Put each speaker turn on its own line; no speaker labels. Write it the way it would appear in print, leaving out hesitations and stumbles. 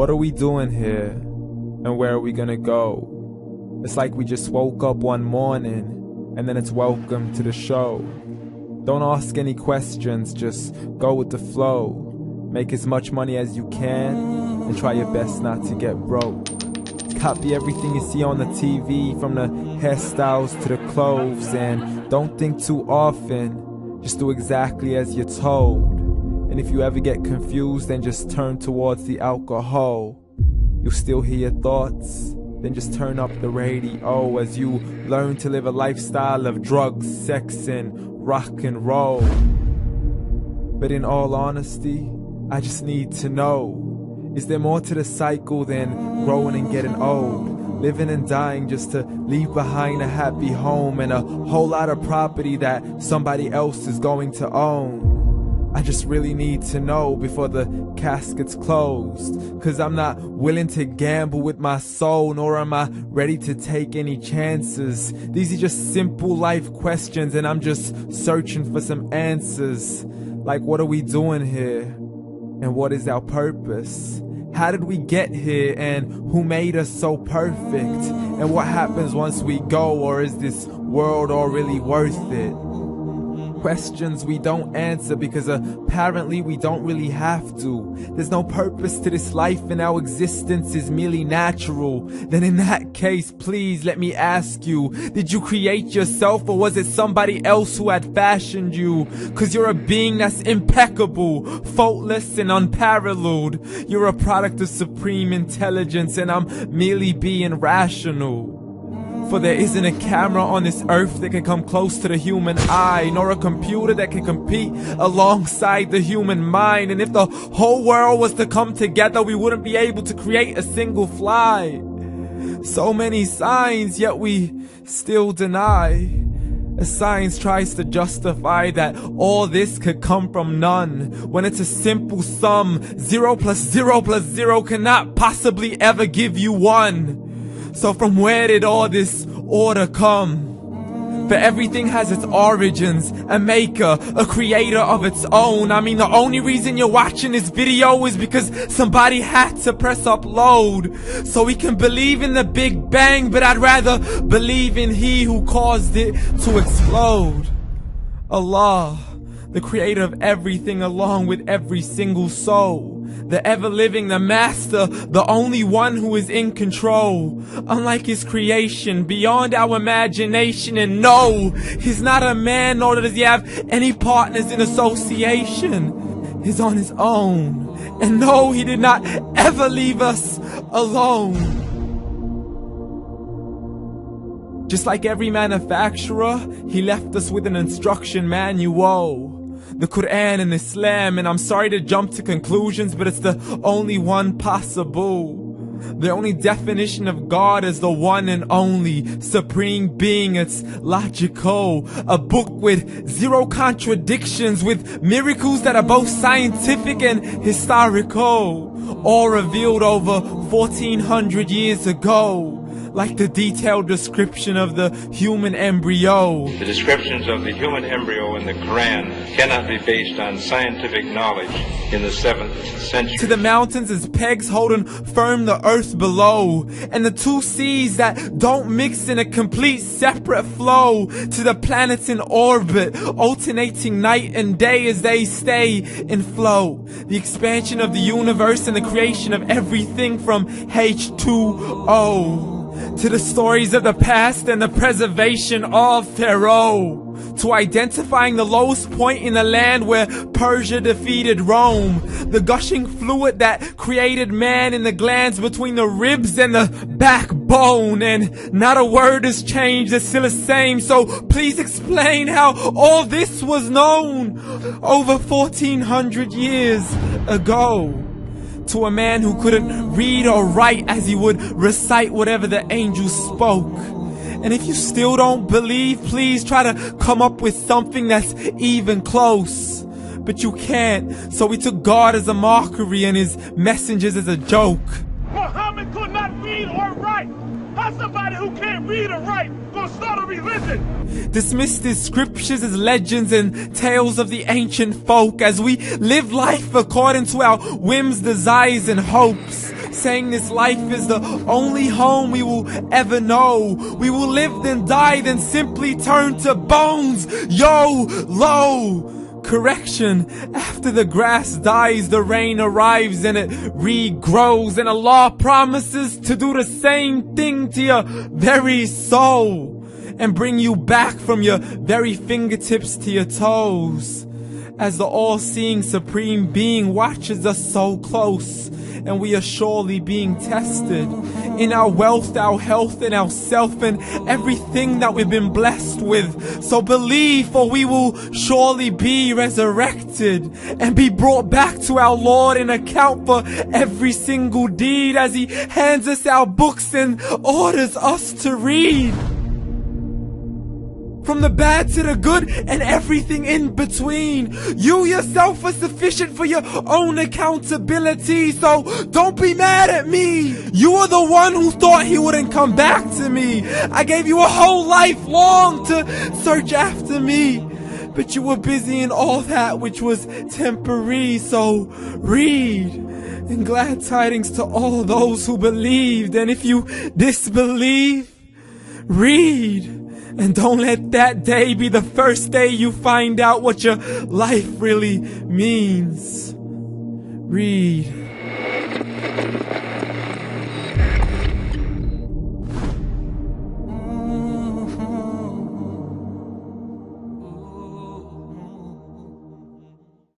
What are we doing here? And where are we gonna go? It's like we just woke up one morning, and then it's welcome to the show. Don't ask any questions, just go with the flow. Make as much money as you can, and try your best not to get broke. Copy everything you see on the TV, from the hairstyles to the clothes, and don't think too often, just do exactly as you're told. And if you ever get confused, then just turn towards the alcohol. You'll still hear your thoughts, then just turn up the radio as you learn to live a lifestyle of drugs, sex, and rock and roll. But in all honesty, I just need to know, is there more to the cycle than growing and getting old? Living and dying just to leave behind a happy home and a whole lot of property that somebody else is going to own. I just really need to know before the casket's closed, 'cause I'm not willing to gamble with my soul, nor am I ready to take any chances. These are just simple life questions, and I'm just searching for some answers. Like, what are we doing here? And what is our purpose? How did we get here, and who made us so perfect? And what happens once we go, or is this world all really worth it? Questions we don't answer because apparently we don't really have to. There's no purpose to this life and our existence is merely natural. Then in that case, please let me ask you, did you create yourself, or was it somebody else who had fashioned you? 'Cause you're a being that's impeccable, faultless and unparalleled. You're a product of supreme intelligence, and I'm merely being rational. For there isn't a camera on this earth that can come close to the human eye, nor a computer that can compete alongside the human mind. And if the whole world was to come together, we wouldn't be able to create a single fly. So many signs, yet we still deny. As science tries to justify that all this could come from none, when it's a simple sum. 0 plus 0 plus 0 cannot possibly ever give you 1. So from where did all this order come? For everything has its origins, a maker, a creator of its own. I mean, the only reason you're watching this video is because somebody had to press upload. So we can believe in the Big Bang, but I'd rather believe in He who caused it to explode. Allah, the creator of everything along with every single soul. The ever-living, the master, the only one who is in control. Unlike his creation, beyond our imagination. And no, he's not a man, nor does he have any partners in association. He's on his own. And no, he did not ever leave us alone. Just like every manufacturer, he left us with an instruction manual. The Quran and Islam, and I'm sorry to jump to conclusions, but it's the only one possible. The only definition of God is the one and only supreme being. It's logical. A book with 0 contradictions, with miracles that are both scientific and historical, all revealed over 1400 years ago. Like the detailed description of the human embryo.
The descriptions of the human embryo in the Quran cannot be based on scientific knowledge in the 7th century.
To the mountains as pegs holding firm the earth below, and the 2 seas that don't mix in a complete separate flow. To the planets in orbit, alternating night and day as they stay in flow. The expansion of the universe and the creation of everything from H2O. To the stories of the past and the preservation of Pharaoh. To identifying the lowest point in the land where Persia defeated Rome. The gushing fluid that created man in the glands between the ribs and the backbone. And not a word has changed, it's still the same. So please explain how all this was known over 1400 years ago. To a man who couldn't read or write, as he would recite whatever the angels spoke. And if you still don't believe, please try to come up with something that's even close. But you can't, so we took God as a mockery and his messengers as a joke.
Muhammad could not read or write. How's somebody who can't read or write gonna start a religion?
Dismiss these scriptures as legends and tales of the ancient folk, as we live life according to our whims, desires, and hopes. saying this life is the only home we will ever know. We will live then die, then simply turn to bones. YOLO! Correction, after the grass dies, the rain arrives and it regrows, and Allah promises to do the same thing to your very soul and bring you back from your very fingertips to your toes, as the all-seeing supreme being watches us so close, and we are surely being tested in our wealth, our health, and our self, and everything that we've been blessed with. So believe, for we will surely be resurrected and be brought back to our Lord and account for every single deed, as He hands us our books and orders us to read. From the bad to the good and everything in between. You yourself are sufficient for your own accountability, so don't be mad at me. You are the one who thought He wouldn't come back to me. I gave you a whole life long to search after me, but you were busy in all that which was temporary. So read, and glad tidings to all those who believed. And if you disbelieve, read. And don't let that day be the first day you find out what your life really means. Read.